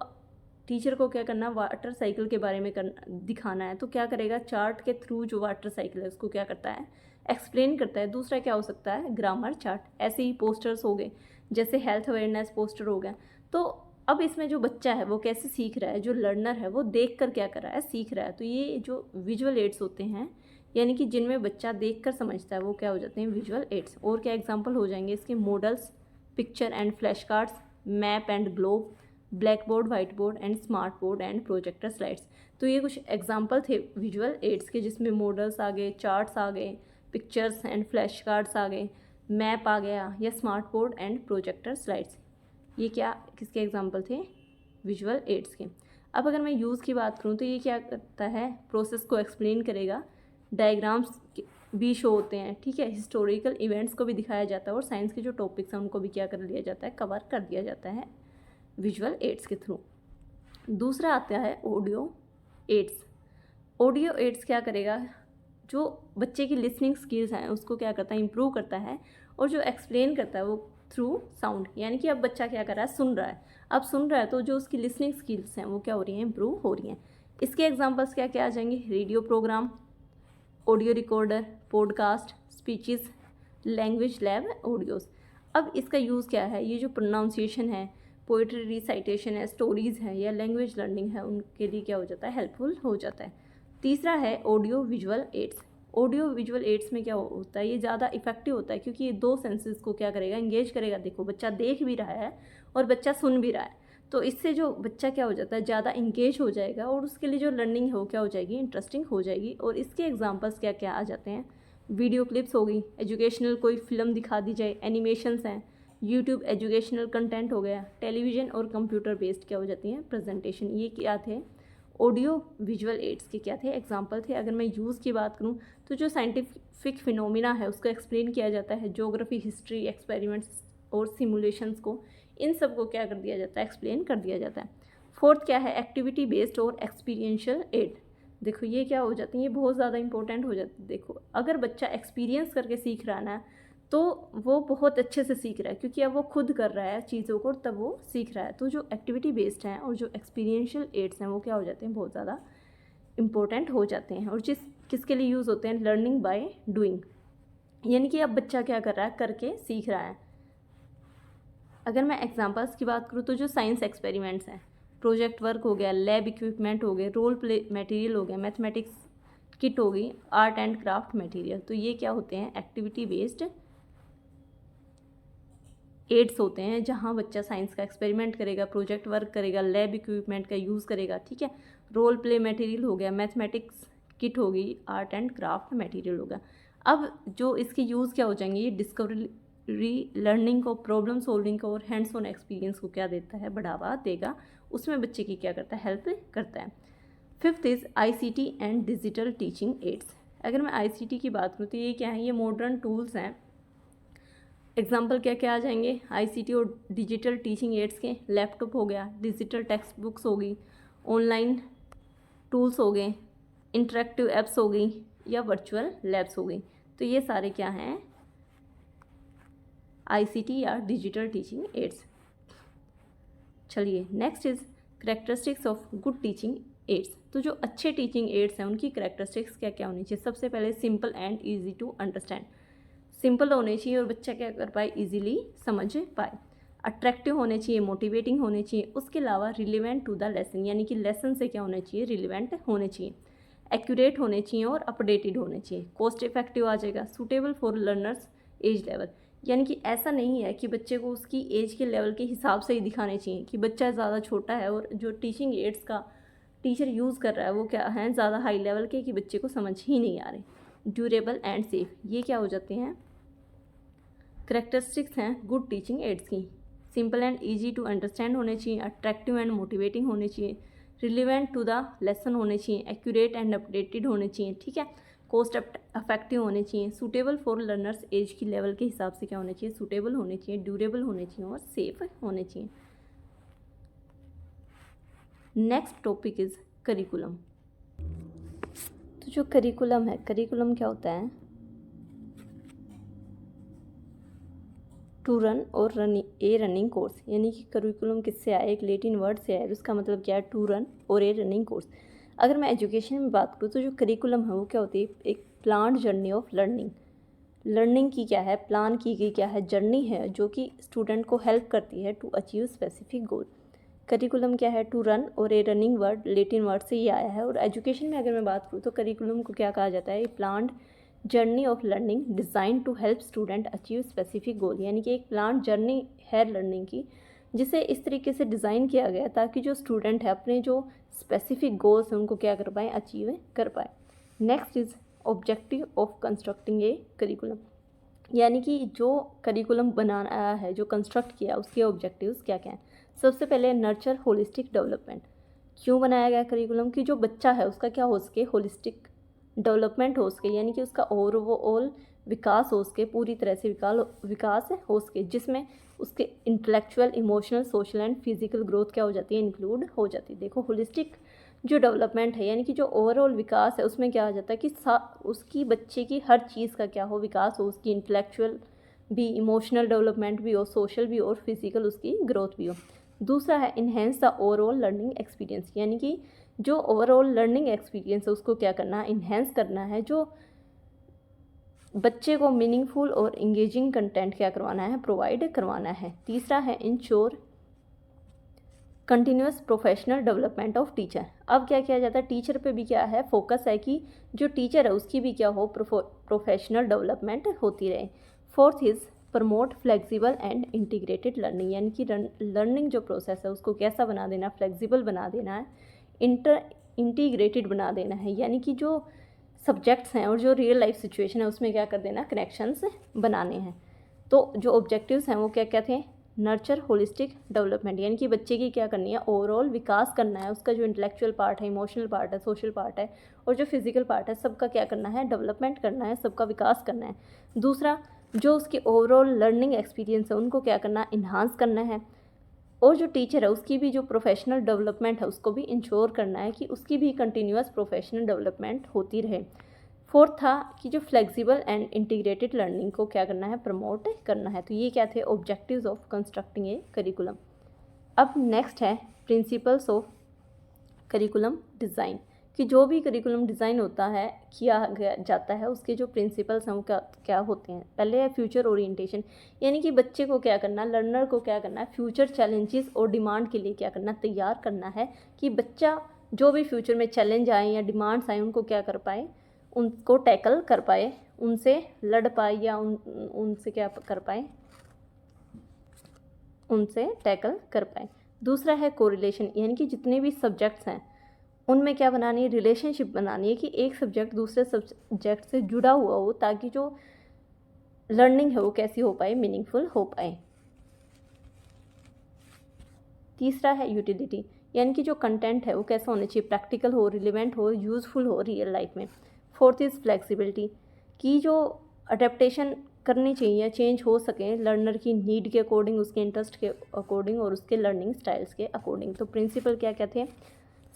टीचर को क्या करना? वाटर साइकिल के बारे में दिखाना है, तो क्या करेगा? चार्ट के थ्रू जो वाटर साइकिल है उसको क्या करता है? एक्सप्लेन करता है। दूसरा क्या हो सकता है? Grammar chart. ऐसे ही पोस्टर्स हो गए, जैसे हेल्थ अवेयरनेस पोस्टर हो गया। तो अब इसमें जो बच्चा है वो कैसे सीख रहा है? जो लर्नर है वो देख कर क्या कर रहा है? सीख रहा है। तो ये जो विजुअल एड्स होते हैं, यानी कि जिनमें बच्चा देख कर समझता है, वो क्या हो जाते हैं? Visual aids. और क्या एग्जाम्पल हो जाएंगे इसके? Models, picture and flash cards, map and globe, black board, white board and smart board and projector slides. तो ये कुछ एग्जाम्पल थे विजुअल एड्स के, जिसमें मॉडल्स आ गए, चार्ट्स आ गए, पिक्चर्स एंड फ्लैश कार्ड्स आ गए, मैप आ गया, या smart board and projector slides. ये क्या किसके एग्जाम्पल थे? विजुअल एड्स के। अब अगर मैं यूज़ की बात करूँ तो ये क्या करता है? प्रोसेस को एक्सप्लेन करेगा, डायग्राम्स भी शो होते हैं, ठीक है, हिस्टोरिकल इवेंट्स को भी दिखाया जाता है, और साइंस के जो टॉपिक्स हैं उनको भी क्या कर लिया जाता है? कवर कर दिया जाता है विजुअल एड्स के थ्रू। दूसरा आता है ऑडियो एड्स। ऑडियो एड्स क्या करेगा? जो बच्चे की लिसनिंग स्किल्स हैं उसको क्या करता है? इम्प्रूव करता है। और जो एक्सप्लेन करता है वो थ्रू साउंड। यानी कि अब बच्चा क्या कर रहा है? सुन रहा है। अब सुन रहा है तो जो उसकी लिसनिंग स्किल्स हैं वो क्या हो रही हैं? इम्प्रूव हो रही हैं। इसके एग्जांपल्स क्या क्या आ जाएंगे? Radio program, audio recorder, podcast, speeches, language lab, audios. अब इसका यूज़ क्या है? ये जो प्रोनाउंसिएशन है, पोइट्री रिसाइटेशन है, स्टोरीज़ है, या लैंग्वेज लर्निंग है, उनके लिए क्या हो जाता है? हेल्पफुल हो जाता है। तीसरा है audio visual aids. Audio visual aids में क्या होता है? ये ज़्यादा इफेक्टिव होता है क्योंकि ये दो सेंसेस को क्या करेगा? इंगेज करेगा। देखो, बच्चा देख भी रहा है और बच्चा सुन भी रहा है, तो इससे जो बच्चा क्या हो जाता है? ज़्यादा इंगेज हो जाएगा, और उसके लिए जो लर्निंग है वो क्या हो जाएगी? इंटरेस्टिंग हो जाएगी। और इसके एग्जांपल्स क्या क्या आ जाते हैं? वीडियो क्लिप्स हो गई, एजुकेशनल कोई फिल्म दिखा दी जाए, एनिमेशंस हैं, यूट्यूब एजुकेशनल कंटेंट हो गया, टेलीविज़न और कंप्यूटर बेस्ड क्या हो जाती हैं? प्रेजेंटेशन। ये क्या थे? ऑडियो विजुअल एड्स के क्या थे? एग्जाम्पल थे। अगर मैं यूज़ की बात करूँ तो जो साइंटिफिक फिनोमिना है उसको एक्सप्लेन किया जाता है, ज्योग्राफी, हिस्ट्री, एक्सपेरिमेंट्स और सिमुलेशंस को, इन सब को क्या कर दिया जाता है? एक्सप्लेन कर दिया जाता है। फोर्थ क्या है, एक्टिविटी बेस्ड और एक्सपीरियंशियल एड। देखो ये क्या हो जाती है, ये बहुत ज़्यादा इंपॉर्टेंट हो जाती है। देखो अगर बच्चा एक्सपीरियंस करके सीख रहा है ना, तो वो बहुत अच्छे से सीख रहा है, क्योंकि अब वो खुद कर रहा है चीज़ों को, तब वो सीख रहा है। तो जो एक्टिविटी बेस्ड हैं और जो एक्सपीरियंशियल एड्स हैं वो क्या हो जाते हैं, बहुत ज़्यादा इम्पोर्टेंट हो जाते हैं। और किसके लिए यूज़ होते हैं, लर्निंग बाय डूइंग, यानी कि अब बच्चा क्या कर रहा है, करके सीख रहा है। अगर मैं एग्जांपल्स की बात करूँ तो जो साइंस एक्सपेरिमेंट्स हैं, प्रोजेक्ट वर्क हो गया, लैब इक्विपमेंट हो गए, रोल प्ले मटेरियल हो गया, मैथमेटिक्स किट हो गई, आर्ट एंड क्राफ्ट मटेरियल, तो ये क्या होते हैं, एक्टिविटी बेस्ड एड्स होते हैं, जहाँ बच्चा साइंस का एक्सपेरिमेंट करेगा, प्रोजेक्ट वर्क करेगा, लैब इक्विपमेंट का यूज़ करेगा, ठीक है। रोल प्ले मटेरियल हो गया, मैथमेटिक्स किट हो गई, आर्ट एंड क्राफ्ट मटेरियल हो गया। अब जो इसके यूज़ क्या हो जाएंगे, ये डिस्कवरी लर्निंग को, प्रॉब्लम सॉल्विंग को और हैंड्स ऑन एक्सपीरियंस को क्या देता है, बढ़ावा देगा, उसमें बच्चे की क्या करता है, हेल्प करता है। Fifth is ICT and digital teaching ads. अगर मैं ICT की बात करूँ तो ये क्या है, ये मॉडर्न टूल्स हैं। एग्जाम्पल क्या क्या आ जाएंगे, ICT और डिजिटल टीचिंग एड्स के, लैपटॉप हो गया, डिजिटल टेक्स्ट बुक्स हो गई, ऑनलाइन टूल्स हो गए, इंटरेक्टिव एप्स हो गई, या वर्चुअल लैब्स हो गई। तो ये सारे क्या हैं, ICT या डिजिटल टीचिंग एड्स। चलिए next is characteristics of good teaching ads. तो जो अच्छे टीचिंग एड्स हैं उनकी करेक्टरिस्टिक्स क्या क्या होनी चाहिए। सबसे पहले simple and easy to understand, simple होने चाहिए और बच्चा क्या कर पाए, इजीली समझ पाए। अट्रैक्टिव होने चाहिए, मोटिवेटिंग होने चाहिए। उसके अलावा रिलेवेंट टू द लेसन, यानी कि लेसन से क्या होना चाहिए, रिलेवेंट होने चाहिए। एक्यूरेट होने चाहिए और अपडेटेड होने चाहिए। कॉस्ट इफेक्टिव आ जाएगा। Suitable for learners age level, यानी कि ऐसा नहीं है कि बच्चे को उसकी एज के लेवल के हिसाब से ही दिखाने चाहिए कि बच्चा ज़्यादा छोटा है और जो टीचिंग एड्स का टीचर यूज़ कर रहा है वो क्या है, ज़्यादा हाई लेवल के, कि बच्चे को समझ ही नहीं आ रहे। ड्यूरेबल एंड सेफ, ये क्या हो जाते हैं, करेक्टरिस्टिक्स हैं गुड टीचिंग एड्स की। Simple and easy to understand होने चाहिए, अट्रैक्टिव एंड मोटिवेटिंग होने चाहिए, रिलेवेंट टू द लेसन होने चाहिए, एक्यूरेट एंड अपडेटेड होने चाहिए, ठीक है। कॉस्ट अफेक्टिव होने चाहिए, सूटेबल फॉर लर्नर्स एज की लेवल के हिसाब से क्या होने चाहिए, सूटेबल होने चाहिए, ड्यूरेबल होने चाहिए और सेफ होने चाहिए। Next topic is curriculum. तो जो करिकुलम है, करिकुलम क्या होता है, टू रन और रनिंग कोर्स, यानी कि करिकुलम किससे आया, एक लैटिन वर्ड से आया, उसका मतलब क्या है, to run or a running course. अगर मैं एजुकेशन में बात करूँ तो जो करिकुलम है वो क्या होती है, एक planned journey of learning. Learning की क्या है, प्लान की गई क्या है, जर्नी है जो कि स्टूडेंट को हेल्प करती है to achieve specific goal. Curriculum क्या है, to run or a running word Latin word से ही आया है। और एजुकेशन में अगर मैं बात करूँ तो करिकुलम को क्या कहा जाता है, planned journey of learning design to help student achieve specific goal, यानी कि एक प्लान जर्नी है लर्निंग की, जिसे इस तरीके से डिज़ाइन किया गया ताकि जो स्टूडेंट है अपने जो स्पेसिफिक गोल्स हैं उनको क्या कर पाए, अचीव कर पाए। Next is objective of constructing A curriculum, यानी कि जो करिकुलम बनाया है, जो कंस्ट्रक्ट किया, उसके ऑब्जेक्टिव्स क्या क्या हैं। सबसे पहले नर्चर होलिस्टिक डेवलपमेंट। क्यों बनाया गया करिकुलम, कि जो बच्चा है उसका क्या हो सके, होलिस्टिक डेवलपमेंट हो सके, यानी कि उसका ओवरऑल विकास हो सके, पूरी तरह से विकास हो सके, जिसमें उसके intellectual, emotional, social and physical growth क्या हो जाती है, इंक्लूड हो जाती है। देखो होलिस्टिक जो डेवलपमेंट है, यानी कि जो ओवरऑल विकास है, उसमें क्या आ जाता है कि उसकी बच्चे की हर चीज़ का क्या हो, विकास हो, उसकी इंटेलेक्चुअल भी, इमोशनल डेवलपमेंट भी हो, सोशल भी और फिजिकल उसकी ग्रोथ भी हो। दूसरा है enhance the overall learning experience, यानी कि जो ओवरऑल लर्निंग एक्सपीरियंस है उसको क्या करना है, इन्हेंस करना है, जो बच्चे को मीनिंगफुल और इंगेजिंग कंटेंट क्या करवाना है, प्रोवाइड करवाना है। तीसरा है ensure continuous professional development of teacher. अब क्या किया जाता है, टीचर पे भी क्या है, फोकस है कि जो टीचर है उसकी भी क्या हो, प्रोफेशनल डेवलपमेंट होती रहे। Fourth is promote flexible and integrated learning, यानी कि लर्निंग जो प्रोसेस है उसको कैसा बना देना, फ्लेक्सिबल बना देना है, इंटीग्रेटेड बना देना है, यानी कि जो सब्जेक्ट्स हैं और जो रियल लाइफ सिचुएशन है उसमें क्या कर देना, कनेक्शंस बनाने हैं। तो जो ऑब्जेक्टिव्स हैं वो क्या क्या थे, नर्चर होलिस्टिक डेवलपमेंट, यानी कि बच्चे की क्या करनी है, ओवरऑल विकास करना है, उसका जो इंटेलेक्चुअल पार्ट है, इमोशनल पार्ट है, सोशल पार्ट है और जो फिजिकल पार्ट है, सबका क्या करना है, डेवलपमेंट करना है, सबका विकास करना है। दूसरा, जो उसकी ओवरऑल लर्निंग एक्सपीरियंस है उनको क्या करना, इन्हांस करना है और जो टीचर है उसकी भी जो प्रोफेशनल डेवलपमेंट है उसको भी इंश्योर करना है कि उसकी भी कंटिन्यूअस प्रोफेशनल डेवलपमेंट होती रहे। फोर्थ था कि जो फ्लेक्सिबल एंड इंटीग्रेटेड लर्निंग को क्या करना है, प्रमोट करना है। तो ये क्या थे objectives of constructing A curriculum. अब नेक्स्ट है प्रिंसिपल्स ऑफ करिकुलम डिज़ाइन, कि जो भी करिकुलम डिज़ाइन होता है किया जाता है उसके जो प्रिंसिपल्स हैं वो क्या होते हैं। पहले है फ्यूचर ओरिएंटेशन, यानी कि बच्चे को क्या करना, लर्नर को क्या करना है, फ्यूचर चैलेंजेस और डिमांड के लिए क्या करना, तैयार करना है कि बच्चा जो भी फ्यूचर में चैलेंज आए या डिमांड्स आए उनको क्या कर पाए, उनको टैकल कर पाए, उनसे लड़ पाए या उनसे क्या कर पाए, उनसे टैकल कर पाए। दूसरा है कोरिलेशन, यानी कि जितने भी सब्जेक्ट्स हैं उनमें क्या बनानी है, रिलेशनशिप बनानी है कि एक सब्जेक्ट दूसरे सब्जेक्ट से जुड़ा हुआ हो ताकि जो लर्निंग है वो कैसी हो पाए, मीनिंगफुल हो पाए। तीसरा है यूटिलिटी, यानी कि जो कंटेंट है वो कैसा होना चाहिए, प्रैक्टिकल हो, रिलेवेंट हो, यूज़फुल हो रियल लाइफ में। फोर्थ इज़ फ्लेक्सिबिलिटी, कि जो अडेप्टेशन करनी चाहिए, चेंज हो सकें लर्नर की नीड के अकॉर्डिंग, उसके इंटरेस्ट के अकॉर्डिंग और उसके लर्निंग स्टाइल्स के अकॉर्डिंग। तो प्रिंसिपल क्या क्या थे,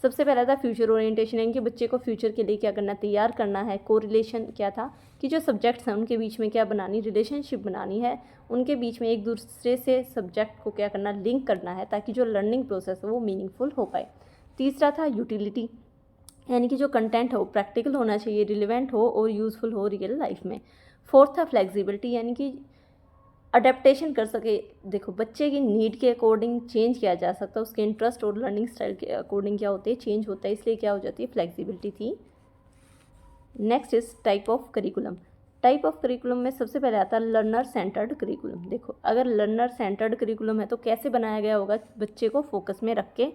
सबसे पहला था फ्यूचर ओरिएंटेशन, यानी कि बच्चे को फ्यूचर के लिए क्या करना, तैयार करना है। कोरिलेशन क्या था कि जो सब्जेक्ट्स हैं उनके बीच में क्या बनानी, रिलेशनशिप बनानी है, उनके बीच में एक दूसरे से सब्जेक्ट को क्या करना, लिंक करना है ताकि जो लर्निंग प्रोसेस है वो मीनिंगफुल हो पाए। तीसरा था यूटिलिटी, यानी कि जो कंटेंट है वो प्रैक्टिकल होना चाहिए, रिलेवेंट हो और यूज़फुल हो रियल लाइफ में। फोर्थ था फ्लेक्सिबिलिटी, यानी कि अडेप्टेशन कर सके। देखो बच्चे की नीड के अकॉर्डिंग चेंज किया जा सकता है, उसके इंटरेस्ट और लर्निंग स्टाइल के अकॉर्डिंग क्या होते हैं, चेंज होता है, इसलिए क्या हो जाती है, फ्लेक्सिबिलिटी थी। Next is type of curriculum. Type of curriculum में सबसे पहले आता है लर्नर सेंटर्ड करिकुलम। देखो अगर लर्नर सेंटर्ड करिकुलम है तो कैसे बनाया गया होगा, बच्चे को फोकस में रख के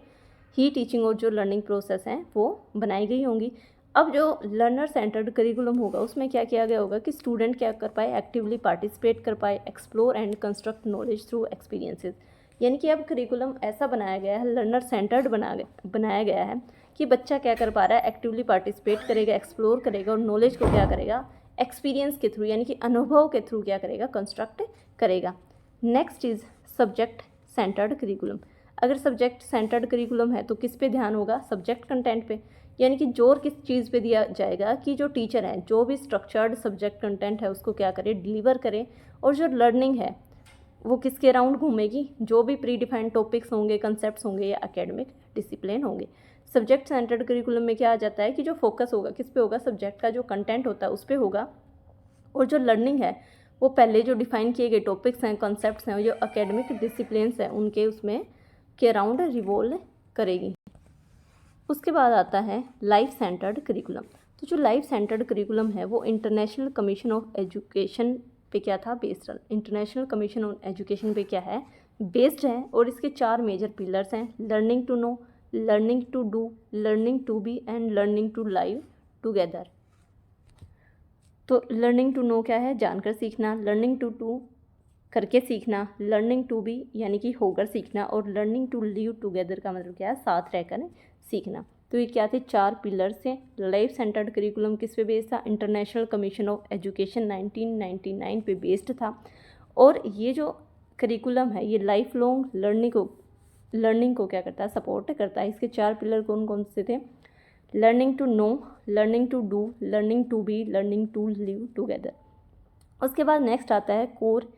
ही टीचिंग और जो लर्निंग प्रोसेस हैं वो बनाई गई होंगी। अब जो लर्नर सेंटर्ड करिकुलम होगा उसमें क्या किया गया होगा कि स्टूडेंट क्या कर पाए, एक्टिवली पार्टिसिपेट कर पाए, explore and construct knowledge through experiences. यानी कि अब करिकुलम ऐसा बनाया गया है, लर्नर सेंटर्ड बनाया गया है कि बच्चा क्या कर पा रहा है, एक्टिवली पार्टिसिपेट करेगा, एक्सप्लोर करेगा और नॉलेज को क्या करेगा, एक्सपीरियंस के थ्रू यानी कि अनुभव के थ्रू क्या करेगा, कंस्ट्रक्ट करेगा। Next is subject centred curriculum. अगर सब्जेक्ट सेंटर्ड करिकुलम है तो किस पे ध्यान होगा, सब्जेक्ट कंटेंट पे, यानी कि जोर किस चीज़ पे दिया जाएगा कि जो टीचर हैं जो भी स्ट्रक्चर्ड सब्जेक्ट कंटेंट है उसको क्या करे, डिलीवर करे, और जो लर्निंग है वो किसके अराउंड घूमेगी, जो भी प्री डिफाइंड टॉपिक्स होंगे, कंसेप्ट्स होंगे या एकेडमिक डिसिप्लिन होंगे। सब्जेक्ट सेंटर्ड करिकुलम में क्या आ जाता है कि जो फोकस होगा किस पे होगा, सब्जेक्ट का जो कंटेंट होता है उस पे होगा, और जो लर्निंग है वो पहले जो डिफाइन किए गए टॉपिक्स हैं, कॉन्सेप्ट्स हैं, जो एकेडमिक डिसिप्लिन्स हैं उनके उसमें के अराउंड रिवॉल्व करेगी। उसके बाद आता है लाइफ सेंटर्ड करिकुलम। तो जो लाइफ सेंटर्ड करिकुलम है वो इंटरनेशनल कमीशन ऑफ एजुकेशन पे क्या था, based. International commission on education पे क्या है, बेस्ड है, और इसके 4 मेजर पिलर्स हैं, learning to know, learning to do, learning to be and learning to live together. तो लर्निंग टू नो क्या है, जानकर सीखना, लर्निंग टू डू करके सीखना, लर्निंग टू बी यानी कि होकर सीखना, और लर्निंग टू लिव टुगेदर का मतलब क्या है, साथ रहकर सीखना। तो ये क्या थे, 4 पिलर्स थे। लाइफ सेंटर्ड करिकुलम किस पे बेस्ड था, इंटरनेशनल कमीशन ऑफ एजुकेशन 1999 पे बेस्ड था। और ये जो करिकुलम है ये लाइफ लॉन्ग लर्निंग को क्या करता है, सपोर्ट करता है। इसके 4 पिलर कौन कौन से थे, learning to know, learning to do, learning to be, learning to live together. उसके बाद नेक्स्ट आता है कोर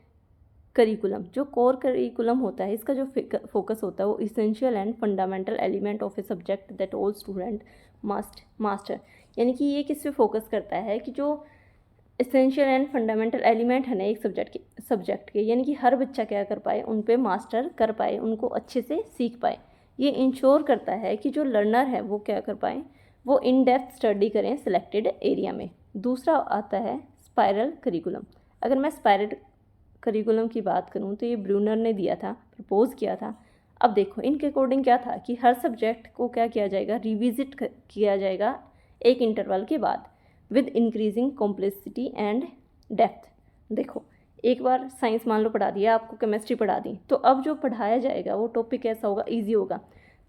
करिकुलम। जो कोर करिकुलम होता है इसका जो फोकस होता है वो essential and fundamental element of a subject that all student must master. यानी कि ये किस पे फोकस करता है कि जो इसेंशियल एंड फंडामेंटल एलिमेंट है ना एक सब्जेक्ट के यानी कि हर बच्चा क्या कर पाए, उन पे मास्टर कर पाए, उनको अच्छे से सीख पाए। ये इंश्योर करता है कि जो लर्नर है वो क्या कर पाए, वो इन डेप्थ स्टडी करें सिलेक्टेड एरिया में। दूसरा आता है स्पायरल करिकुलम। अगर मैं स्पायरल करिकुलम की बात करूँ तो ये ब्रूनर ने दिया था, प्रपोज किया था। अब देखो इनके अकॉर्डिंग क्या था कि हर सब्जेक्ट को क्या किया जाएगा, रिविजिट किया जाएगा एक इंटरवल के बाद with increasing complexity and depth. देखो एक बार साइंस मान लो पढ़ा दिया, आपको केमिस्ट्री पढ़ा दी, तो अब जो पढ़ाया जाएगा वो टॉपिक कैसा होगा, ईजी होगा।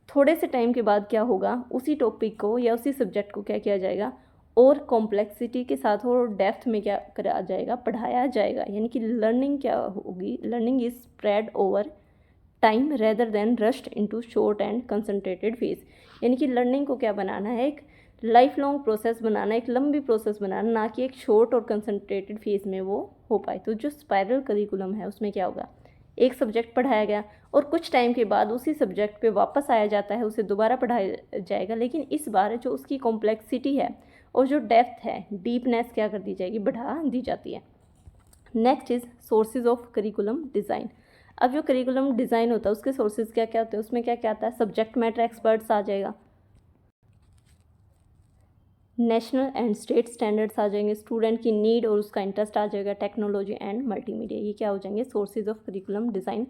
थोड़े से टाइम के बाद क्या होगा, उसी टॉपिक को या उसी सब्जेक्ट को क्या किया जाएगा, और कॉम्प्लेक्सिटी के साथ और डेप्थ में क्या करा जाएगा, पढ़ाया जाएगा। यानी कि लर्निंग क्या होगी, learning is spread over time rather than rushed into short and concentrated phase. यानी कि लर्निंग को क्या बनाना है, एक लाइफ लॉन्ग प्रोसेस बनाना, एक लंबी प्रोसेस बनाना, ना कि एक शॉर्ट और कंसंट्रेटेड फेज में वो हो पाए। तो जो स्पाइरल करिकुलम है उसमें क्या होगा, एक सब्जेक्ट पढ़ाया गया और कुछ टाइम के बाद उसी सब्जेक्ट पे वापस आया जाता है, उसे दोबारा पढ़ाया जाएगा, लेकिन इस बार जो उसकी कॉम्प्लेक्सिटी है और जो डेप्थ है, डीपनेस क्या कर दी जाएगी, बढ़ा दी जाती है। Next is sources of curriculum design. अब जो करिकुलम डिज़ाइन होता है उसके सोर्सेज क्या क्या होते हैं, उसमें क्या क्या आता है, सब्जेक्ट मैटर एक्सपर्ट्स आ जाएगा, नेशनल एंड स्टेट स्टैंडर्ड्स आ जाएंगे, स्टूडेंट की नीड और उसका इंटरेस्ट आ जाएगा, टेक्नोलॉजी एंड मल्टीमीडिया, ये क्या हो जाएंगे, sources of curriculum design.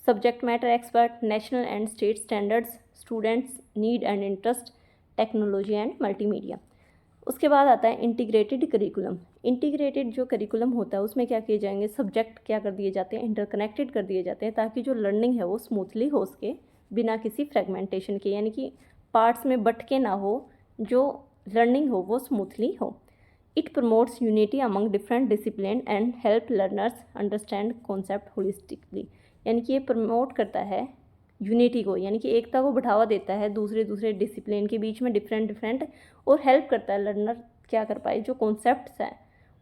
Subject matter expert, national and state standards, students need and interest, technology and multimedia. उसके बाद आता है इंटीग्रेटेड करिकुलम। इंटीग्रेटेड जो करिकुलम होता है उसमें क्या किए जाएंगे, सब्जेक्ट क्या कर दिए जाते हैं, इंटरकनेक्टेड कर दिए जाते हैं, ताकि जो लर्निंग है वो स्मूथली हो सके बिना किसी फ्रेगमेंटेशन के, यानी कि पार्ट्स में बट के ना हो, जो लर्निंग हो वो स्मूथली हो। It promotes unity among different discipline and help learners understand concept holistically. यानी कि ये प्रमोट करता है यूनिटी को, यानी कि एकता को बढ़ावा देता है दूसरे डिसिप्लिन के बीच में, डिफरेंट, और हेल्प करता है लर्नर क्या कर पाए, जो कॉन्सेप्ट्स हैं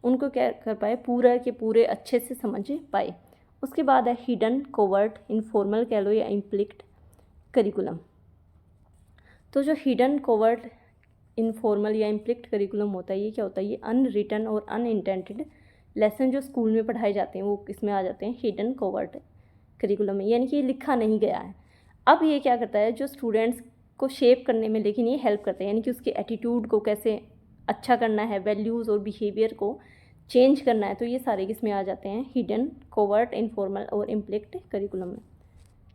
उनको क्या कर पाए, पूरा के पूरे अच्छे से समझ पाए। उसके बाद है हिडन, कोवर्ट, इनफॉर्मल कह लो या इम्प्लिक्ट करिकुलम। तो जो हिडन, कोवर्ट, इनफॉर्मल या इम्प्लिक्ट करिकुलम होता है, ये क्या होता है, ये अनरिटन और अनइंटेंटेड लेसन जो स्कूल में पढ़ाए जाते हैं वो किसमें आ जाते हैं, हिडन कोवर्ट करिकुलम में, यानी कि ये लिखा नहीं गया है। अब ये क्या करता है, जो स्टूडेंट्स को शेप करने में लेकिन ये हेल्प करता है, यानी कि उसके एटीट्यूड को कैसे अच्छा करना है, वैल्यूज़ और बिहेवियर को चेंज करना है, तो ये सारे किसमें आ जाते हैं, हिडन, कोवर्ट, इनफॉर्मल और इम्प्लिक्ट करिकुलम में।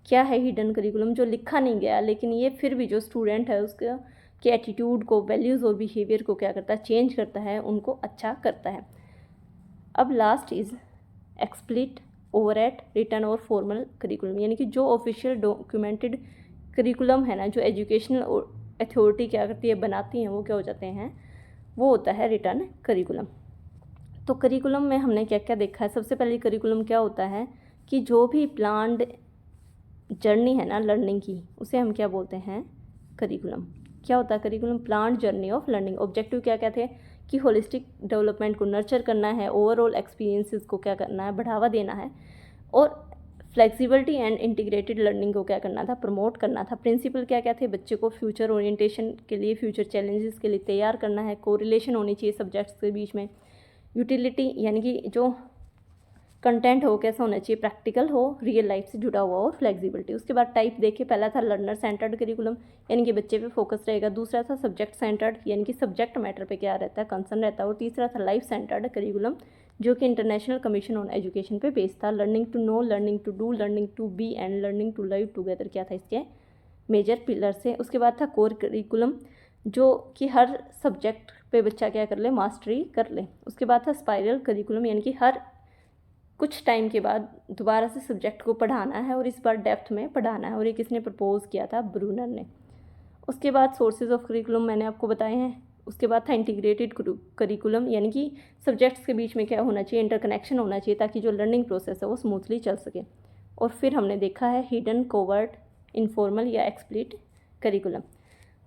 क्या है हिडन करिकुलम, जो लिखा नहीं गया लेकिन ये फिर भी जो स्टूडेंट है उसका के एटीट्यूड को, वैल्यूज़ और बिहेवियर को क्या करता है, चेंज करता है, उनको अच्छा करता है। अब लास्ट इज़ एक्सप्लिट, ओवरएट, रिटन और फॉर्मल करिकुलम, यानी कि जो ऑफिशियल डॉक्यूमेंटेड करिकुलम है ना, जो एजुकेशनल अथॉरिटी क्या करती है, बनाती हैं, वो क्या हो जाते हैं, वो होता है रिटन करिकुलम। तो करिकुलम में हमने क्या क्या देखा है, सबसे पहले करिकुलम क्या होता है कि जो भी प्लान्ड जर्नी है ना लर्निंग की, उसे हम क्या बोलते हैं, करिकुलम। क्या होता है curriculum, planned journey of learning. Objective क्या क्या थे कि होलिस्टिक डेवलपमेंट को नर्चर करना है, ओवरऑल एक्सपीरियंसेस को क्या करना है, बढ़ावा देना है, और फ्लेक्सिबिलिटी एंड इंटीग्रेटेड लर्निंग को क्या करना था, प्रमोट करना था। प्रिंसिपल क्या क्या थे, बच्चे को फ्यूचर ओरिएंटेशन के लिए, फ्यूचर चैलेंजेस के लिए तैयार करना है, कोरिलेशन होनी चाहिए सब्जेक्ट्स के बीच में, यूटिलिटी यानी कि जो कंटेंट हो कैसा होना चाहिए, प्रैक्टिकल हो, रियल लाइफ से जुड़ा हुआ हो, फ्लेक्सिबिलिटी। उसके बाद टाइप देखे, पहला था लर्नर सेंटर्ड करिकुलम, यानी कि बच्चे पे फोकस रहेगा। दूसरा था सब्जेक्ट सेंटर्ड, यानी कि सब्जेक्ट मैटर पे क्या रहता है, कंसर्न रहता है। और तीसरा था लाइफ सेंटर्ड करिकुलम, जो कि इंटरनेशनल कमीशन ऑन एजुकेशन पे बेस्ड था। Learning to know, learning to do, learning to be and learning to live together क्या था इसके मेजर पिलर से। उसके बाद था कोर करिकुलम, जो कि हर सब्जेक्ट पे बच्चा क्या कर ले, मास्टरी कर ले। उसके बाद था स्पाइरल करिकुलम, यानी कि हर कुछ टाइम के बाद दोबारा से सब्जेक्ट को पढ़ाना है और इस बार डेप्थ में पढ़ाना है, और ये किसने प्रपोज किया था, ब्रूनर ने। उसके बाद सोर्सेज ऑफ करिकुलम मैंने आपको बताए हैं। उसके बाद था इंटीग्रेटेड करिकुलम, यानी कि सब्जेक्ट्स के बीच में क्या होना चाहिए, इंटरकनेक्शन होना चाहिए, ताकि जो लर्निंग प्रोसेस है वो स्मूथली चल सके। और फिर हमने देखा है हिडन, कोवर्ट, इनफॉर्मल या एक्सप्लिट करिकुलम।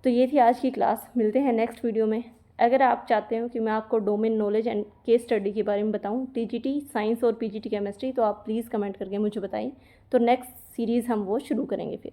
तो ये थी आज की क्लास, मिलते हैं नेक्स्ट वीडियो में। अगर आप चाहते हो कि मैं आपको domain knowledge and case study के बारे में बताऊं, टीजीटी साइंस और पीजीटी केमिस्ट्री, तो आप प्लीज़ कमेंट करके मुझे बताएं। तो नेक्स्ट सीरीज़ हम वो शुरू करेंगे फिर।